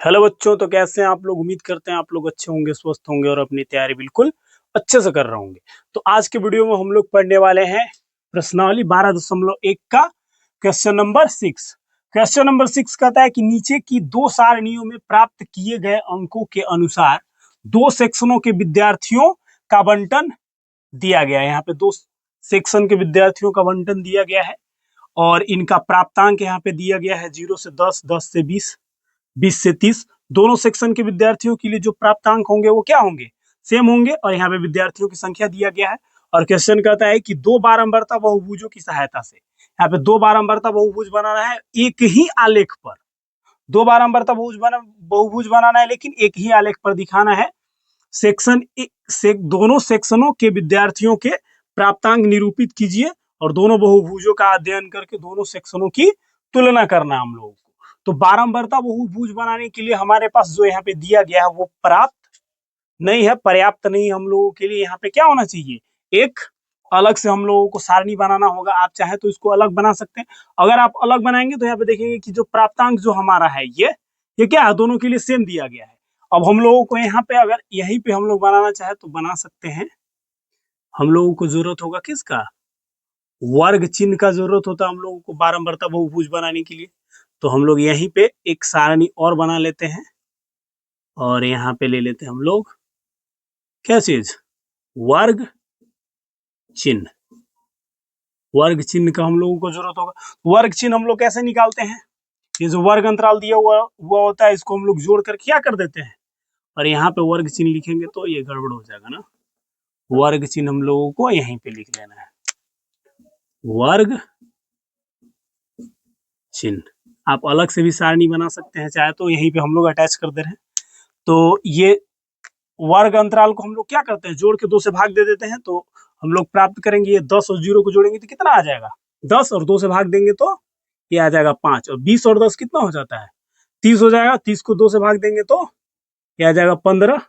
Hello बच्चों, तो कैसे हैं आप लोग। उम्मीद करते हैं आप लोग अच्छे होंगे, स्वस्थ होंगे और अपनी तैयारी बिल्कुल अच्छे से कर रहे होंगे। तो आज के वीडियो में हम लोग पढ़ने वाले हैं प्रश्नावली 12.1 का क्वेश्चन नंबर 6। क्वेश्चन नंबर 6 कहता है कि नीचे की दो सारणियों में प्राप्त किए गए अंकों के अनुसार दो सेक्शनों के विद्यार्थियों का बंटन दिया गया है। यहाँ पे दो सेक्शन के विद्यार्थियों का बंटन दिया गया है और इनका प्राप्तांक यहाँ पे दिया गया है 0 से 10, 10 से 20, 20 से 30। दोनों सेक्शन के विद्यार्थियों के लिए जो प्राप्तांक होंगे वो क्या होंगे, सेम होंगे। और यहाँ पे विद्यार्थियों की संख्या दिया गया है और क्वेश्चन कहता है कि दो बारंबारता बहुभुजों की सहायता से, यहाँ पे दो बारंबारता बहुभुज बनाना है एक ही आलेख पर। दो बारंबारता बहुभुज बनाना है लेकिन एक ही आलेख पर दिखाना है। दोनों सेक्शनों के विद्यार्थियों के प्राप्तांक निरूपित कीजिए और दोनों बहुभुजों का अध्ययन करके दोनों सेक्शनों की तुलना करना हम लोगों को। तो बारंबारता बहुभुज बनाने के लिए हमारे पास जो यहाँ पे दिया गया है वो पर्याप्त नहीं है, पर्याप्त नहीं। हम लोगों के लिए यहाँ पे क्या होना चाहिए, एक अलग से हम लोगों को सारणी बनाना होगा। आप चाहे तो इसको अलग बना सकते हैं। अगर आप अलग बनाएंगे तो यहाँ पे देखेंगे कि जो प्राप्तांक जो हमारा है ये क्या है, दोनों के लिए सेम दिया गया है। अब हम लोगों को यहाँ पे अगर यहीं पे हम लोग बनाना चाहे तो बना सकते हैं। हम लोगों को जरूरत होगा किसका, वर्ग चिन्ह का जरूरत होता है हम लोगों को बारंबारता बहुभुज बनाने के लिए। तो हम लोग यहीं पे एक सारणी और बना लेते हैं और यहाँ पे ले लेते हैं हम लोग क्या चीज, वर्ग चिन्ह। वर्ग चिन्ह का हम लोगों को जरूरत होगा। वर्ग चिन्ह हम लोग कैसे निकालते हैं, ये जो वर्ग अंतराल दिया हुआ होता है इसको हम लोग जोड़ कर क्या कर देते हैं और यहाँ पे वर्ग चिन्ह लिखेंगे तो ये गड़बड़ हो जाएगा ना। वर्ग चिन्ह हम लोगों को यहीं पे लिख लेना है, वर्ग चिन्ह। आप अलग से भी सारणी बना सकते हैं चाहे तो, यहीं पे हम लोग अटैच कर दे रहे हैं। तो ये वर्ग अंतराल को हम लोग क्या करते हैं, जोड़ के 2 से भाग दे देते हैं। तो हम लोग प्राप्त करेंगे, ये 10 और 0 को जोड़ेंगे तो कितना आ जाएगा, 10 और 2 से भाग देंगे तो ये आ जाएगा 5। और 20 और 10 कितना हो जाता है, 30 हो जाएगा। 30 को 2 से भाग देंगे तो ये आ जाएगा 15।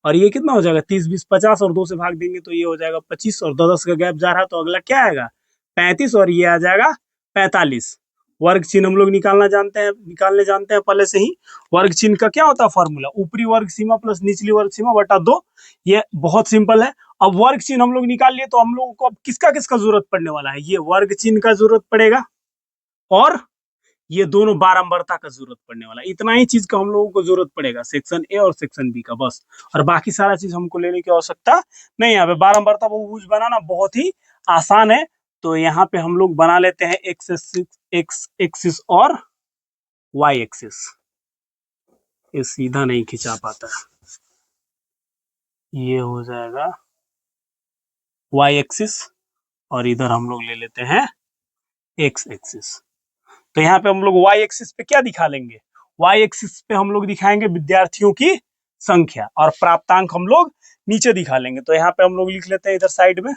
और ये कितना हो जाएगा, 30, 20, 50 और 2 से भाग देंगे तो ये हो जाएगा 25। और 10 का गैप जा रहा है तो अगला क्या आएगा, 35 और ये आ जाएगा 45। वर्ग चिन्ह हम लोग निकालने जानते हैं पहले से ही। वर्ग चिन्ह का क्या होता है फॉर्मूला, ऊपरी वर्ग सीमा प्लस निचली वर्ग सीमा बटा 2। ये बहुत सिंपल है। अब वर्ग चिन्ह हम लोग निकाल लिए तो हम लोगों को अब किसका किसका जरूरत पड़ने वाला है, ये वर्ग चिन्ह का जरूरत पड़ेगा और ये दोनों बारंबारता का जरूरत पड़ने वाला है। इतना ही चीज का हम लोगों को जरूरत पड़ेगा, सेक्शन ए और सेक्शन बी का बस। और बाकी सारा चीज हमको लेने की आवश्यकता नहीं है। यहाँ पे बारंबारता बहुभुज बनाना बहुत ही आसान है। तो यहाँ पे हम लोग बना लेते हैं एक्स एक्सिस और वाई एक्सिस। ये सीधा नहीं खिंचा पाता, ये हो जाएगा वाई एक्सिस और इधर हम लोग ले लेते हैं एक्स एक्सिस। तो यहाँ पे हम लोग वाई एक्सिस पे क्या दिखा लेंगे, वाई एक्सिस पे हम लोग दिखाएंगे विद्यार्थियों की संख्या और प्राप्तांक हम लोग नीचे दिखा लेंगे। तो यहाँ पे हम लोग लिख लेते हैं इधर साइड में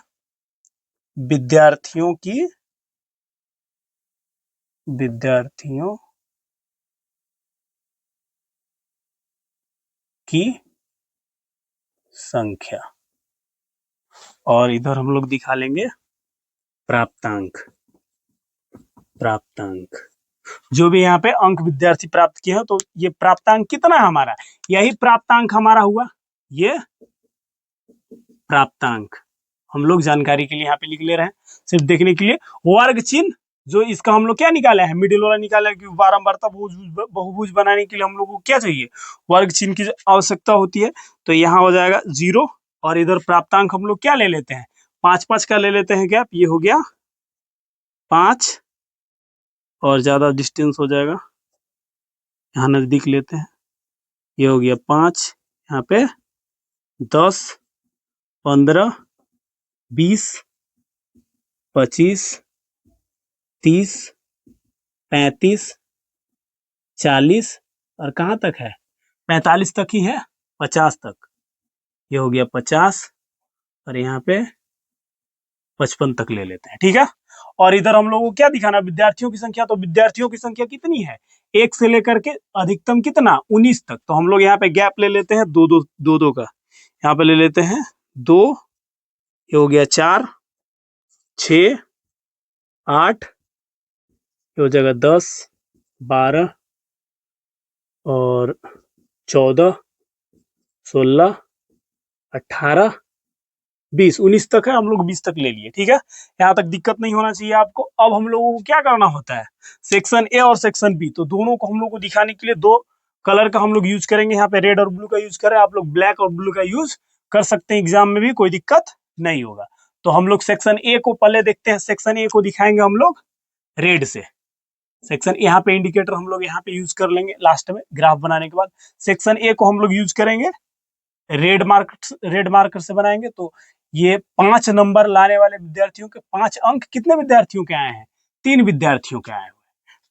विद्यार्थियों की संख्या और इधर हम लोग दिखा लेंगे प्राप्तांक। जो भी यहाँ पे अंक विद्यार्थी प्राप्त किए हैं तो ये प्राप्तांक कितना है हमारा, यही प्राप्तांक हमारा हुआ। ये प्राप्तांक हम लोग जानकारी के लिए यहाँ पे लिख ले रहे हैं, सिर्फ देखने के लिए। वर्ग चिन्ह जो इसका हम लोग क्या निकाले हैं, मिडिल वाला निकाला है कि बारंबारता बहुभुज बनाने के लिए हम लोग को क्या चाहिए, वर्ग चिन्ह की आवश्यकता होती है। तो यहाँ हो जाएगा 0 और इधर प्राप्तांक हम लोग क्या ले लेते हैं, 5 का ले लेते हैं गैप। ये हो गया 5 और ज्यादा डिस्टेंस हो जाएगा, यहाँ नजदीक लेते हैं। ये हो गया 5, यहाँ पे 10, 15, 20, 25, 30, 35, 40 और कहाँ तक है, 45 तक ही है, 50 तक। ये हो गया 50 और यहाँ पे 55 तक ले लेते हैं, ठीक है। और इधर हम लोगों को क्या दिखाना, विद्यार्थियों की संख्या। तो विद्यार्थियों की संख्या कितनी है, 1 से लेकर के अधिकतम कितना, 19 तक। तो हम लोग यहाँ पे गैप ले लेते हैं दो का, यहाँ पे ले लेते हैं 2। ये हो गया 4, 6, 8, ये हो जाएगा 10, 12 और 14, 16, 18, 20, 19 तक है, हम लोग 20 तक ले लिए। ठीक है, यहाँ तक दिक्कत नहीं होना चाहिए आपको। अब हम लोगों को क्या करना होता है, सेक्शन ए और सेक्शन बी, तो दोनों को हम लोग को दिखाने के लिए दो कलर का हम लोग यूज करेंगे। यहाँ पे रेड और ब्लू का यूज करें, आप लोग ब्लैक और ब्लू का यूज कर सकते हैं, एग्जाम में भी कोई दिक्कत नहीं होगा। तो हम लोग सेक्शन ए को पहले देखते हैं। सेक्शन ए को दिखाएंगे हम लोग रेड से। सेक्शन यहाँ पे इंडिकेटर हम लोग यहाँ पे यूज कर लेंगे लास्ट में ग्राफ बनाने के बाद। सेक्शन ए को हम लोग यूज करेंगे रेड मार्कर से बनाएंगे। तो ये 5 नंबर लाने वाले विद्यार्थियों के 5 अंक कितने विद्यार्थियों के आए हैं, 3 विद्यार्थियों के आए हुए।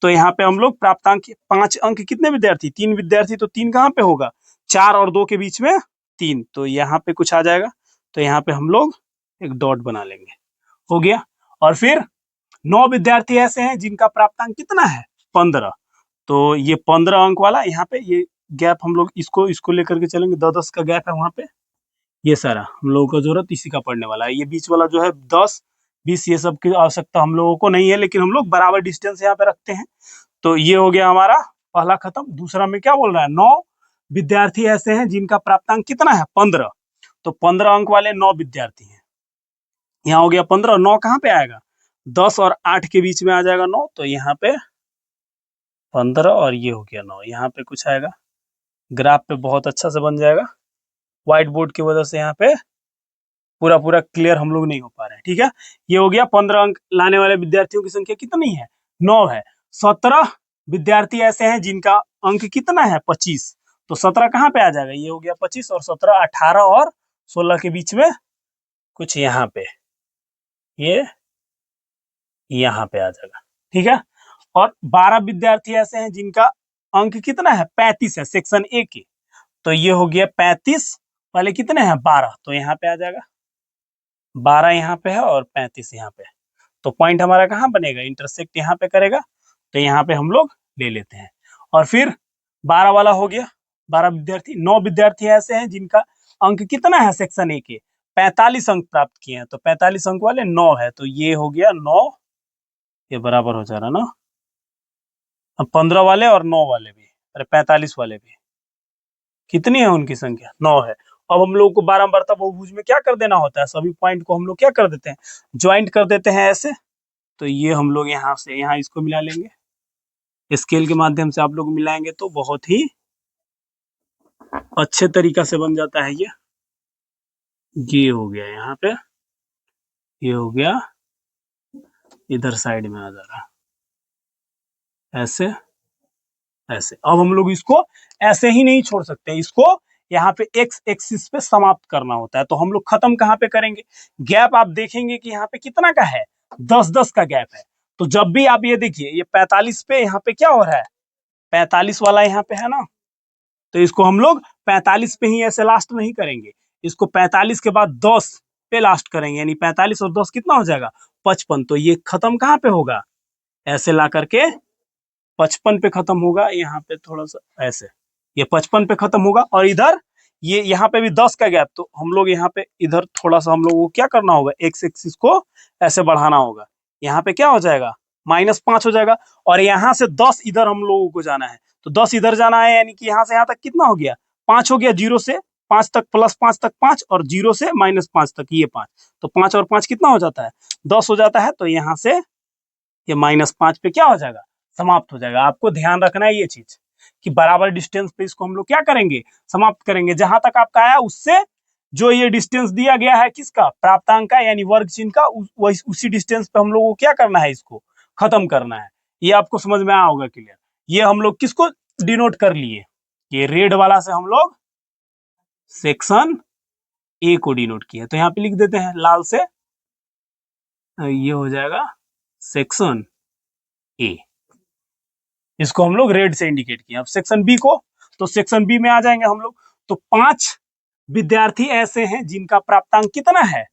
तो यहाँ पे हम लोग प्राप्तांक 5 अंक कितने विद्यार्थी, 3 विद्यार्थी, तो 3 कहाँ पे होगा, 4 और 2 के बीच में 3, तो यहाँ पे कुछ आ जाएगा। तो यहाँ पे हम लोग एक डॉट बना लेंगे, हो गया। और फिर 9 विद्यार्थी ऐसे हैं जिनका प्राप्तांक कितना है, 15। तो ये 15 अंक वाला यहाँ पे ये गैप हम लोग इसको लेकर के चलेंगे, 10-10 का गैप है वहां पे। ये सारा हम लोगों को जरूरत इसी का पड़ने वाला है। ये बीच वाला जो है 10, 20 ये सब की आवश्यकता हम लोगों को नहीं है, लेकिन हम लोग बराबर डिस्टेंस यहाँ पे रखते हैं। तो ये हो गया हमारा पहला खत्म। दूसरा में क्या बोल रहा है, 9 विद्यार्थी ऐसे हैं जिनका प्राप्तांक कितना है, 15। तो 15 अंक वाले 9 विद्यार्थी हैं। यहाँ हो गया 15, 9 कहाँ पे आएगा, 10 और 8 के बीच में आ जाएगा 9। तो यहाँ पे 15 और ये हो गया 9, यहाँ पे कुछ आएगा, ग्राफ पे बहुत अच्छा से बन जाएगा। व्हाइट बोर्ड की वजह से यहाँ पे पूरा क्लियर हम लोग नहीं हो पा रहे हैं। ठीक है, ये हो गया 15 अंक लाने वाले विद्यार्थियों की संख्या कितनी है, 9 है। 17 विद्यार्थी ऐसे हैं जिनका अंक कितना है, 25। तो 17 कहाँ पे आ जाएगा, ये हो गया 25, और 17, 18 और 16 के बीच में कुछ यहाँ पे, ये यहाँ पे आ जाएगा। ठीक है, और 12 विद्यार्थी ऐसे हैं जिनका अंक कितना है, 35 है, सेक्शन ए के। तो ये हो गया 35 वाले कितने हैं, 12, तो यहाँ पे आ जाएगा, 12 यहाँ पे है और 35 यहाँ पे है। तो पॉइंट हमारा कहाँ बनेगा, इंटरसेक्ट यहाँ पे करेगा। तो यहाँ पे हम लोग ले लेते हैं। और फिर 12 वाला हो गया, 12 विद्यार्थी। 9 विद्यार्थी ऐसे हैं जिनका अंक कितना है, सेक्शन ए के 45 अंक प्राप्त किए हैं। तो 45 अंक वाले 9 है, तो ये हो गया 9, ये बराबर हो जा रहा ना। अब 15 वाले और 9 वाले भी, अरे 45 वाले भी, कितनी है उनकी संख्या, 9 है। अब हम लोग को बारंबारता बहुभुज में क्या कर देना होता है, सभी पॉइंट को हम लोग क्या कर देते हैं, ज्वाइंट कर देते हैं ऐसे। तो ये हम लोग यहाँ से यहाँ इसको मिला लेंगे, स्केल के माध्यम से आप लोग मिलाएंगे तो बहुत ही अच्छे तरीका से बन जाता है। ये हो गया यहाँ पे, ये हो गया इधर साइड में आ जा रहा, ऐसे ऐसे। अब हम लोग इसको ऐसे ही नहीं छोड़ सकते, इसको यहाँ पे एक्स एक्सिस पे समाप्त करना होता है। तो हम लोग खत्म कहाँ पे करेंगे, गैप आप देखेंगे कि यहाँ पे कितना का है, 10-10 का गैप है। तो जब भी आप ये देखिए, ये 45 पे यहाँ पे क्या हो रहा है, 45 वाला यहाँ पे है ना, तो इसको हम लोग 45 पे ही ऐसे लास्ट नहीं करेंगे, इसको 45 के बाद 10 पे लास्ट करेंगे, यानी 45 और 10 कितना हो जाएगा, 55। तो ये खत्म कहाँ पे होगा, ऐसे ला करके 55 पे खत्म होगा, यहाँ पे थोड़ा सा ऐसे, ये 55 पे खत्म होगा। और इधर ये यहाँ पे भी 10 का गैप, तो हम लोग यहाँ पे इधर थोड़ा सा हम लोग को क्या करना होगा, एक्स एक्सिस को ऐसे बढ़ाना होगा। यहाँ पे क्या हो जाएगा, -5 हो जाएगा। और यहाँ से 10 इधर हम लोगों को जाना है, तो 10 इधर जाना है, यानी कि यहाँ से यहाँ तक कितना हो गया, 5 हो गया, 0 से 5 तक, +5 तक 5, और 0 से -5 तक ये 5। तो 5 और 5 कितना हो जाता है, 10 हो जाता है। तो यहाँ से ये -5 पे क्या हो जाएगा, समाप्त हो जाएगा। आपको ध्यान रखना है ये चीज कि बराबर डिस्टेंस पे इसको हम लोग क्या करेंगे, समाप्त करेंगे। जहां तक आपका आया उससे जो ये डिस्टेंस दिया गया है किसका, प्राप्तांक का, यानी वर्ग चिन्ह का, उसी डिस्टेंस पे हम लोग को क्या करना है, इसको खत्म करना है। ये आपको समझ में आया होगा क्लियर। ये हम लोग किसको डिनोट कर लिए, ये रेड वाला से हम लोग सेक्शन ए को डिनोट किया। तो यहाँ पे लिख देते हैं लाल से, ये हो जाएगा सेक्शन ए, इसको हम लोग रेड से इंडिकेट किया। अब सेक्शन बी को, तो सेक्शन बी में आ जाएंगे हम लोग। तो 5 विद्यार्थी ऐसे हैं जिनका प्राप्तांक कितना है,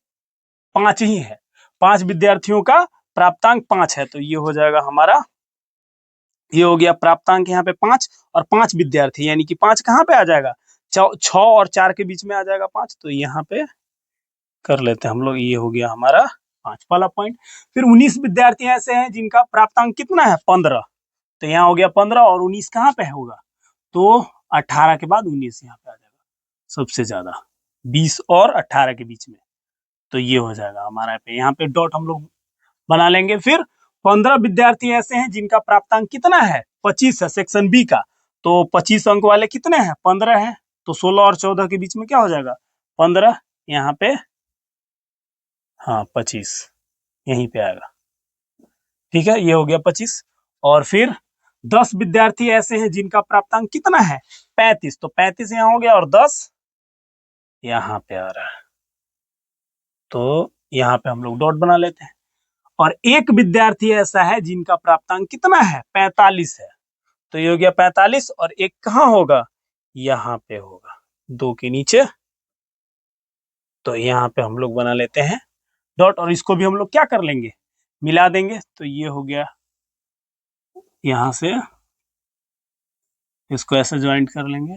5 ही है। 5 विद्यार्थियों का प्राप्तांक 5 है। तो ये हो जाएगा हमारा, ये हो गया प्राप्तांक यहाँ पे 5, और 5 विद्यार्थी, यानी कि 5 कहाँ पे आ जाएगा, 6 और 4 के बीच में आ जाएगा 5। तो यहाँ पे कर लेते हैं हम लोग, ये हो गया हमारा 5 वाला पॉइंट। फिर 19 विद्यार्थी ऐसे हैं जिनका प्राप्तांक कितना है, 15। तो यहाँ हो गया 15, और 19 कहाँ पे होगा, तो 18 के बाद 19 यहाँ पे आ जाएगा सबसे ज्यादा, 20 और 18 के बीच में, तो ये हो जाएगा हमारा पे। यहाँ पे डॉट हम लोग बना लेंगे। फिर 15 विद्यार्थी ऐसे हैं जिनका प्राप्तांक कितना है, 25 है, सेक्शन बी का। तो 25 अंक वाले कितने हैं, 15 है, तो 16 और 14 के बीच में क्या हो जाएगा, 15, यहाँ पे हाँ 25 यहीं पे आएगा, ठीक है, ये हो गया 25। और फिर 10 विद्यार्थी ऐसे हैं जिनका प्राप्तांक कितना है, 35, तो 35 यहाँ हो गया और 10 यहाँ पे आ रहा है, तो यहाँ पे हम लोग डॉट बना लेते हैं। और एक विद्यार्थी ऐसा है जिनका प्राप्तांक कितना है, 45 है, तो ये हो गया 45, और एक कहाँ होगा, यहाँ पे होगा 2 के नीचे, तो यहाँ पे हम लोग बना लेते हैं डॉट। और इसको भी हम लोग क्या कर लेंगे, मिला देंगे, तो ये हो गया, यहाँ से इसको ऐसे ज्वाइंट कर लेंगे,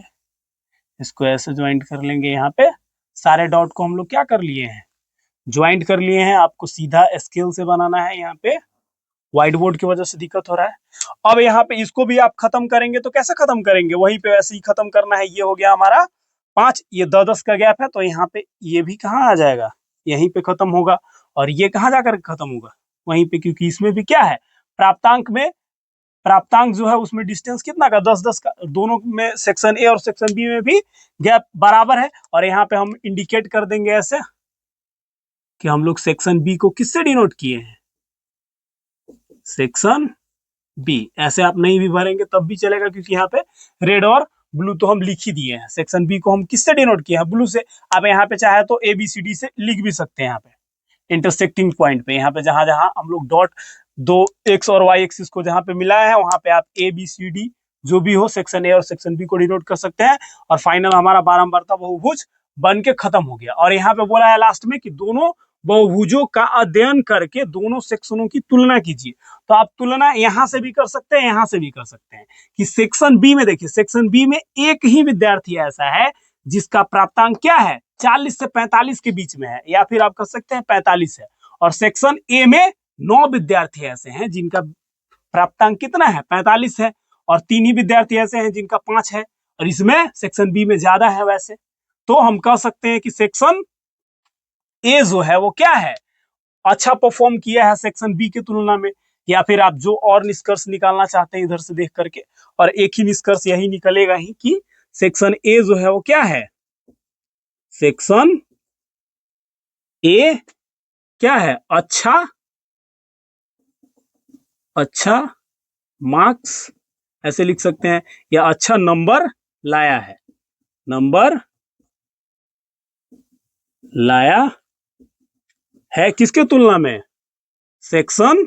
इसको ऐसे ज्वाइंट कर लेंगे, यहाँ पे सारे डॉट को हम लोग क्या कर लिए हैं, ज्वाइंट कर लिए हैं। आपको सीधा स्केल से बनाना है, यहाँ पे व्हाइट बोर्ड की वजह से दिक्कत हो रहा है। अब यहाँ पे इसको भी आप खत्म करेंगे, तो कैसे खत्म करेंगे, वहीं पे वैसे ही खत्म करना है। ये हो गया हमारा 5, ये 10-10 का गैप है, तो यहाँ पे ये भी कहाँ आ जाएगा, यहीं पे खत्म होगा। और ये कहाँ जाकर खत्म होगा, वहीं पे, क्योंकि इसमें भी क्या है, प्राप्तांक में, प्राप्तांक जो है उसमें डिस्टेंस कितना का, 10-10 का, दोनों में सेक्शन ए और सेक्शन बी में भी गैप बराबर है। और यहाँ पे हम इंडिकेट कर देंगे ऐसे कि हम लोग सेक्शन बी को किससे डिनोट किए हैं, सेक्शन बी। ऐसे आप नहीं भी भरेंगे तब भी चलेगा, क्योंकि यहाँ पे रेड और ब्लू तो हम लिख ही दिए हैं। सेक्शन बी को हम किससे डिनोट किए हैं, ब्लू से। आप यहाँ पे चाहे तो ए बी सी डी से लिख भी सकते हैं, यहाँ पे इंटरसेक्टिंग पॉइंट पे, यहाँ पे जहां जहां हम लोग डॉट दो एक्स और वाई एक्सिस को जहां पे मिलाया है, वहां पे आप ए बी सी डी जो भी हो सेक्शन ए और सेक्शन बी को डिनोट कर सकते हैं। और फाइनल हमारा बारंबारता बहुभुज बन के खत्म हो गया। और यहाँ पे बोला है लास्ट में कि दोनों बहुभुजों का अध्ययन करके दोनों सेक्शनों की तुलना कीजिए। तो आप तुलना यहां से भी कर सकते हैं, यहां से भी कर सकते हैं। कि सेक्शन बी में देखिए, सेक्शन बी में एक ही विद्यार्थी ऐसा है जिसका प्राप्तांक क्या है, 40 से 45 के बीच में है, या फिर आप कह सकते हैं 45 है। और सेक्शन ए में 9 विद्यार्थी ऐसे हैं जिनका प्राप्तांक कितना है, 45 है। और 3 ही विद्यार्थी ऐसे हैं जिनका 5 है, और इसमें सेक्शन बी में ज्यादा है वैसे। तो हम कह सकते हैं कि सेक्शन ए जो है वो क्या है, अच्छा परफॉर्म किया है सेक्शन बी की तुलना में। या फिर आप जो और निष्कर्ष निकालना चाहते हैं इधर से देख करके, और एक ही निष्कर्ष यही निकलेगा ही कि सेक्शन ए जो है वो क्या है, सेक्शन ए क्या है, अच्छा मार्क्स ऐसे लिख सकते हैं, या अच्छा नंबर लाया है, नंबर लाया है किसके तुलना में, सेक्शन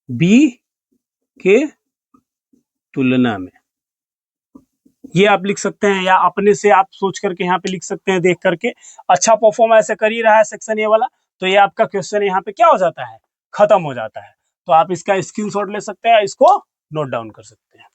बी के तुलना में। ये आप लिख सकते हैं, या अपने से आप सोच करके यहाँ पे लिख सकते हैं, देख करके अच्छा परफॉर्म ऐसे कर ही रहा है सेक्शन ए वाला, तो ये आपका क्वेश्चन यहाँ पे क्या हो जाता है, खत्म हो जाता है। तो आप इसका स्क्रीनशॉट ले सकते हैं, इसको नोट डाउन कर सकते हैं।